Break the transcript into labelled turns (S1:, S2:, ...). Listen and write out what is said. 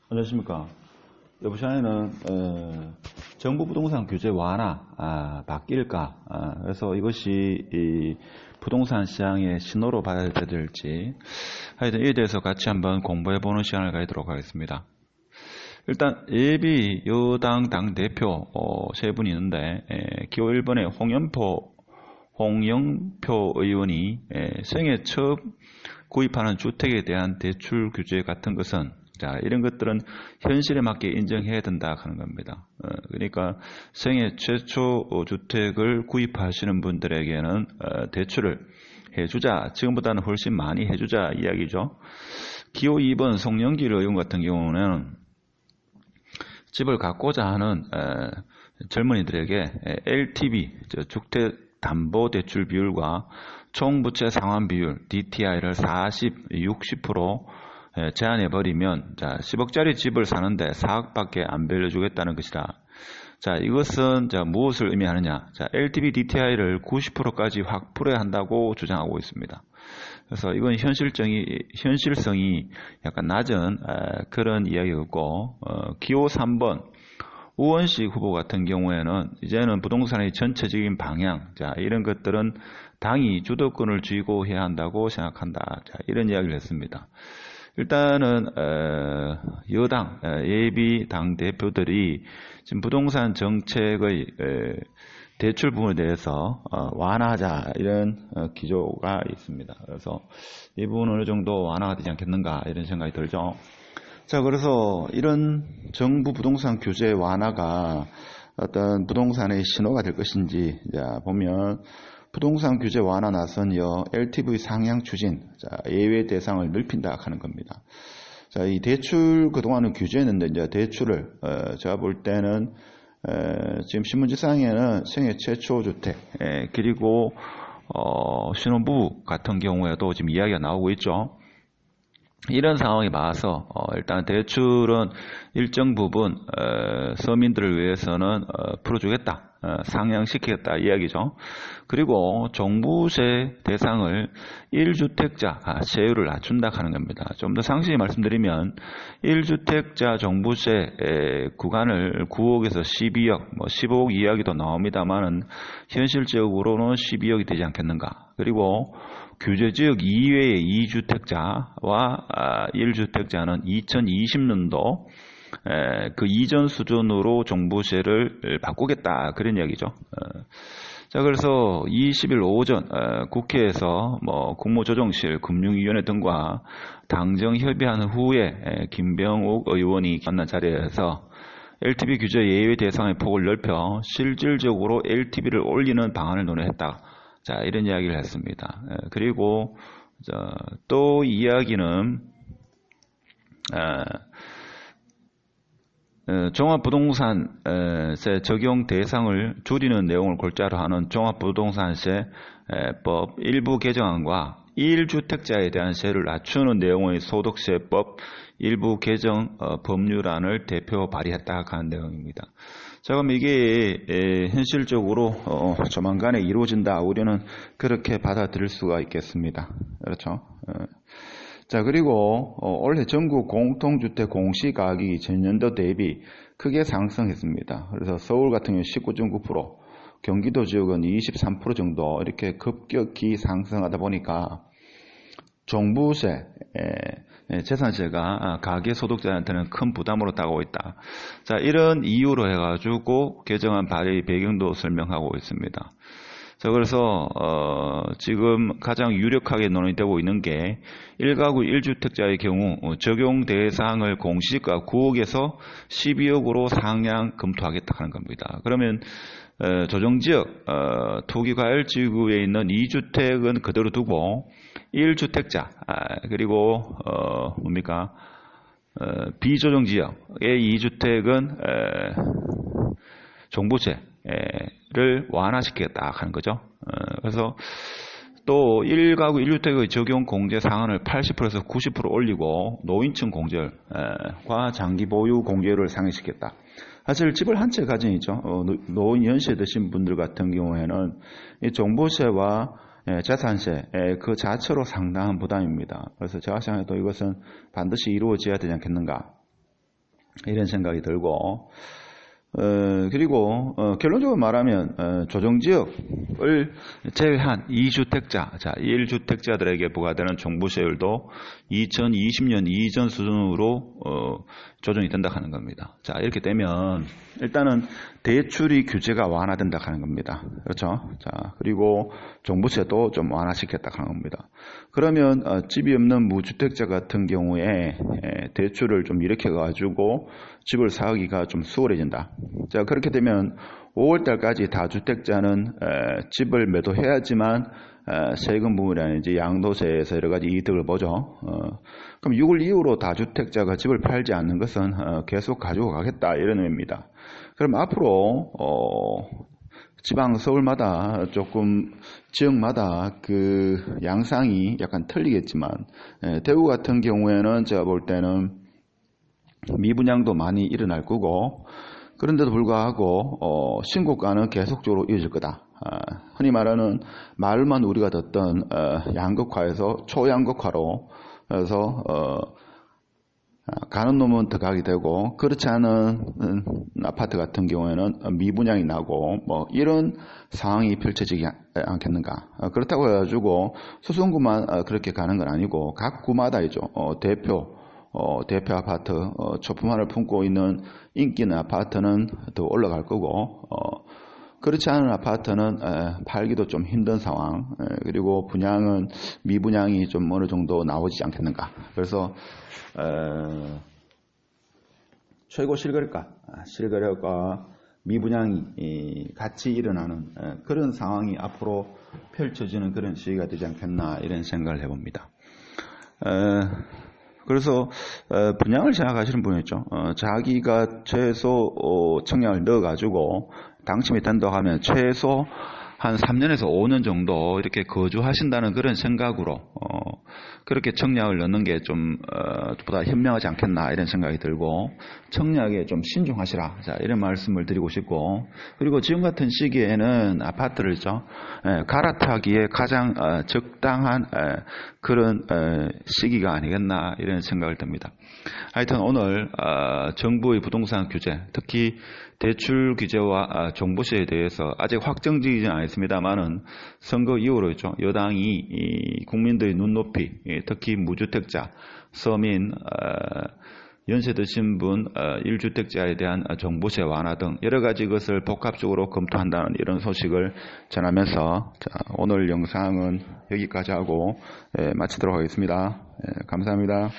S1: 안녕하십니까. 이번 시간에는 정부 부동산 규제 완화 바뀔까? 그래서 이것이 이 부동산 시장의 신호로 받아들여야 될지 하여튼 이에 대해서 같이 한번 공부해보는 시간을 가지도록 하겠습니다. 일단 예비 여당 당대표 세 분이 있는데 기호 1번에 홍영표 의원이 생애 처음 구입하는 주택에 대한 대출 규제 같은 것은 이런 것들은 현실에 맞게 인정해야 된다 하는 겁니다. 그러니까 생애 최초 주택을 구입하시는 분들에게는 대출을 해주자, 지금보다는 훨씬 많이 해주자 이야기죠. 기호 2번 송영길 의원 같은 경우는 집을 갖고자 하는 젊은이들에게 LTV, 주택담보대출 비율과 총부채 상환 비율, DTI를 40, 60% 제한해버리면 10억짜리 집을 사는데 4억밖에 안 빌려주겠다는 것이다. 이것은 무엇을 의미하느냐? LTV DTI를 90%까지 확보해야 한다고 주장하고 있습니다. 그래서 이건 현실성이 약간 낮은 그런 이야기였고, 기호 3번 우원식 후보 같은 경우에는 이제는 부동산의 전체적인 방향, 이런 것들은 당이 주도권을 쥐고 해야 한다고 생각한다. 이런 이야기를 했습니다. 일단은 여당 예비 당 대표들이 지금 부동산 정책의 대출 부분에 대해서 완화하자 이런 기조가 있습니다. 그래서 이 부분은 어느 정도 완화가 되지 않겠는가 이런 생각이 들죠. 그래서 이런 정부 부동산 규제 완화가 어떤 부동산의 신호가 될 것인지 보면 부동산 규제 완화 나선이어 LTV 상향 추진, 예외 대상을 넓힌다 하는 겁니다. 이 대출 그동안은 규제했는데 이제 대출을 제가 볼 때는 지금 신문지상에는 생애 최초 주택 그리고 신혼부부 같은 경우에도 지금 이야기가 나오고 있죠. 이런 상황에 봐서 일단 대출은 일정 부분 서민들을 위해서는 풀어주겠다, 상향시키겠다 이야기죠. 그리고 종부세 대상을 1주택자 세율을 낮춘다 하는 겁니다. 좀 더 상세히 말씀드리면 1주택자 종부세 구간을 9억에서 12억, 15억 이야기도 나옵니다만은 현실적으로는 12억이 되지 않겠는가. 그리고 규제지역 이외의 2주택자와 1주택자는 2020년도 그 이전 수준으로 종부세를 바꾸겠다 그런 이야기죠. 그래서 20일 오전 국회에서 국무조정실, 금융위원회 등과 당정 협의한 후에 김병욱 의원이 만난 자리에서 LTV 규제 예외 대상의 폭을 넓혀 실질적으로 LTV를 올리는 방안을 논의했다. 이런 이야기를 했습니다. 그리고 또 이야기는 종합부동산세 적용 대상을 줄이는 내용을 골자로 하는 종합부동산세법 일부 개정안과 1주택자에 대한 세를 낮추는 내용의 소득세법 일부 개정 법률안을 대표 발의했다 하는 내용입니다. 그럼 이게 현실적으로 조만간에 이루어진다. 우리는 그렇게 받아들일 수가 있겠습니다. 그렇죠? 그리고 올해 전국 공통주택 공시가격이 전년도 대비 크게 상승했습니다. 그래서 서울 같은 경우 19.9%, 경기도 지역은 23% 정도 이렇게 급격히 상승하다 보니까 종부세, 재산세가 가계소득자한테는 큰 부담으로 다가오고 있다. 이런 이유로 해가지고 개정안 발의 배경도 설명하고 있습니다. 그래서 지금 가장 유력하게 논의되고 있는 게 1가구 1주택자의 경우 적용 대상을 공시가 9억에서 12억으로 상향 검토하겠다 하는 겁니다. 그러면 조정지역 투기과열지구에 있는 2주택은 그대로 두고 1주택자 그리고 비조정지역의 2주택은 종부세를 완화시키겠다 하는 거죠. 그래서 또 1가구 1주택의 적용 공제 상한을 80%에서 90% 올리고 노인층 공제과 장기 보유 공제를 상향시켰다. 사실 집을 한 채 가진 있죠. 노인 연세 드신 분들 같은 경우에는 이 종부세와 재산세 그 자체로 상당한 부담입니다. 그래서 제가 생각해도 이것은 반드시 이루어져야 되지 않겠는가. 이런 생각이 들고, 그리고 결론적으로 말하면 조정지역을 제외한 2주택자, 자 1주택자들에게 부과되는 종부세율도 2020년 이전 수준으로 조정이 된다 하는 겁니다. 자 이렇게 되면 일단은 대출이 규제가 완화된다 하는 겁니다. 그렇죠? 자 그리고 종부세도 좀 완화시켰다 하는 겁니다. 그러면 집이 없는 무주택자 같은 경우에 대출을 좀 일으켜 가지고 집을 사기가 좀 수월해진다. 자 그렇게 되면 5월달까지 다주택자는 집을 매도해야지만 세금 부분이라든지 양도세에서 여러 가지 이득을 보죠. 그럼 6월 이후로 다주택자가 집을 팔지 않는 것은 계속 가지고 가겠다 이런 의미입니다. 그럼 앞으로 지방 서울마다 조금 지역마다 그 양상이 약간 틀리겠지만 대구 같은 경우에는 제가 볼 때는 미분양도 많이 일어날 거고 그런데도 불구하고 신고가는 계속적으로 이어질 거다. 흔히 말하는 마을만 우리가 듣던 양극화에서 초양극화로 해서 가는 놈은 더 가게 되고 그렇지 않은 아파트 같은 경우에는 미분양이 나고 뭐 이런 상황이 펼쳐지지 않겠는가. 그렇다고 해가지고 수성구만 그렇게 가는 건 아니고 각 구마다이죠. 대표 아파트 초품화를 품고 있는 인기 있는 아파트는 더 올라갈 거고 그렇지 않은 아파트는 팔기도 좀 힘든 상황 그리고 분양은 미분양이 좀 어느 정도 나오지 않겠는가. 그래서 최고 실거래가 미분양이 같이 일어나는 그런 상황이 앞으로 펼쳐지는 그런 시기가 되지 않겠나 이런 생각을 해봅니다. 그래서 분양을 생각하시는 분이 있죠. 자기가 최소 청약을 넣어가지고 당첨이 된다고 하면 최소 한 3년에서 5년 정도 이렇게 거주하신다는 그런 생각으로 그렇게 청약을 넣는 게 좀 보다 현명하지 않겠나 이런 생각이 들고 청약에 좀 신중하시라 자 이런 말씀을 드리고 싶고 그리고 지금 같은 시기에는 아파트를 갈아타기에 가장 적당한 그런 시기가 아니겠나 이런 생각을 듭니다. 하여튼 오늘 정부의 부동산 규제 특히 대출 규제와 종부세에 대해서 아직 확정지기는 않았습니다만은 선거 이후로 있죠. 여당이 국민들의 눈높이 특히 무주택자, 서민, 연세 드신 분, 1주택자에 대한 종부세 완화 등 여러 가지 것을 복합적으로 검토한다는 이런 소식을 전하면서 오늘 영상은 여기까지 하고 마치도록 하겠습니다. 감사합니다.